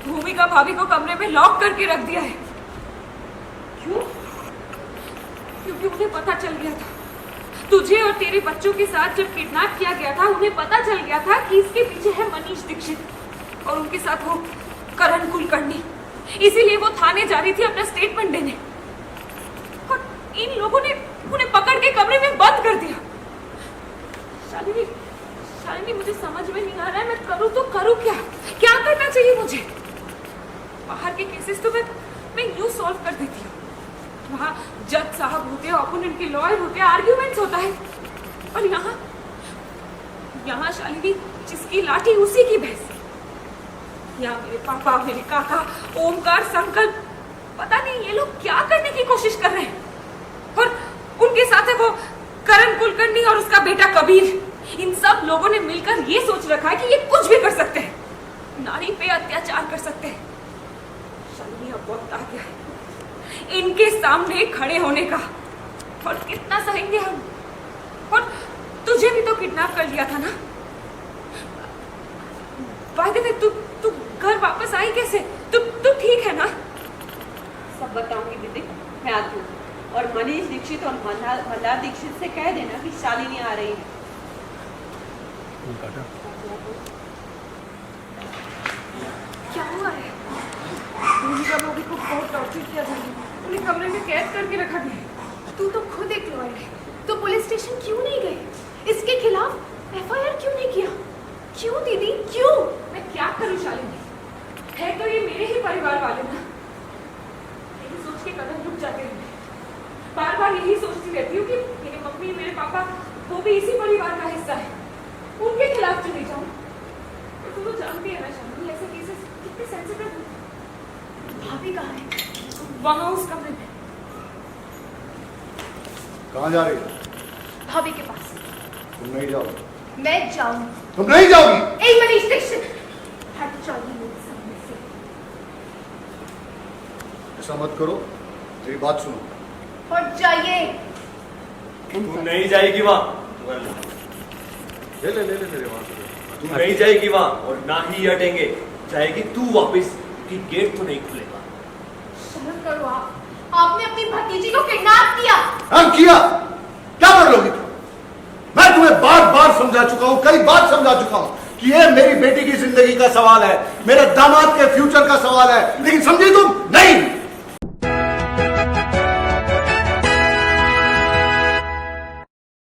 भूमिका भाभी को कमरे में लॉक करके रख दिया है। क्यों? क्योंकि उन्हें पता चल गया था, तुझे और तेरे बच्चों के साथ जब किडनैप किया गया था, उन्हें पता चल गया था कि इसके पीछे है मनीष दीक्षित और उनके साथ वो करण कुलकर्णी। इसीलिए वो थाने जा रही थी अपना स्टेटमेंट देने, और इन लोगों ने उन्हें पकड़ के कमरे में बंद कर दिया। शालिनी, शालिनी मुझे समझ में नहीं आ रहा है, मैं करूँ तो करूँ क्या? क्या करना चाहिए मुझे? बाहर के केसेस तो मैं यूं सॉल्व कर देती हूँ, वहाँ जज साहब होते हैं, ओपोनेंट के लॉयर होते हैं, आर्ग्यूमेंट्स होता है। और यहाँ शालिनी जिसकी लाठी उसी की भैंस। यहाँ मेरे पापा, मेरे काका, ओमकार, संकल्प, पता नहीं ये लोग क्या करने की कोशिश कर रहे हैं। और उनके साथ है वो करण कुलकर्णी और उसका बेटा कबीर। इन सब लोगों ने मिलकर ये सोच रखा है कि ये कुछ भी कर सकते हैं, नारी पे अत्याचार कर सकते हैं। शालिनी अब वक्त आ गया है इनके सामने खड़े होने का। और कितना सहेंगे हम? और तुझे भी तो किडनैप कर लिया था ना? बाय द वे, तू घर वापस आई कैसे? तू ठीक है ना? सब बताऊंगी दीदी, मैं आती हूँ। और मनीष दीक्षित और मल्हार दीक्षित से कह देना कि शालिनी आ रही है। क्या हुआ है? भूमिका भाभी को बहुत टॉर्चर किया जा रहा है, उन्हें कमरे में कैद करके रखा गया है। तू तो खुद एक लॉयर है, तो पुलिस स्टेशन क्यों नहीं गए? इसके खिलाफ FIR क्यों नहीं किया? क्यों दीदी, क्यों? मैं क्या करूं शालिनी? है तो ये मेरे ही परिवार वाले ना। यही सोच के कदम रुक जाते हैं। बार बार यही सोचती रहती हूँ कि मेरे मम्मी, मेरे पापा, वो भी इसी परिवार का हिस्सा है, उनके खिलाफ चली जाऊं। तू तो जानती है ना शालिनी, ऐसे केसेस कितने सेंसिटिव होते हैं। भाभी कहाँ है? वहां उस कमरे में। कहाँ जा रही हो? भाभी के पास। तुम नहीं जाओगी? मैं जाऊंगी। तुम नहीं जाओगी? एक मनीष दीक्षित, हट जाइए मेरे सामने से। ऐसा मत करो, मेरी बात सुनो। हट जाइए। तू नहीं जाएगी वहाँ, ले मेरे वहां से। तू नहीं जाएगी वहाँ और ना ही हटेंगे। जाएगी तू वापस, कि गेट तो नहीं खुलेगा। शर्म करो आप, आपने अपनी भतीजी को किडनैप किया। हाँ किया, क्या कर लोगी तुम? मैं तुम्हें बार बार समझा चुका हूं, कई बार समझा चुका हूं कि ये मेरी बेटी की जिंदगी का सवाल है, मेरे दामाद के फ्यूचर का सवाल है, लेकिन समझी तुम नहीं।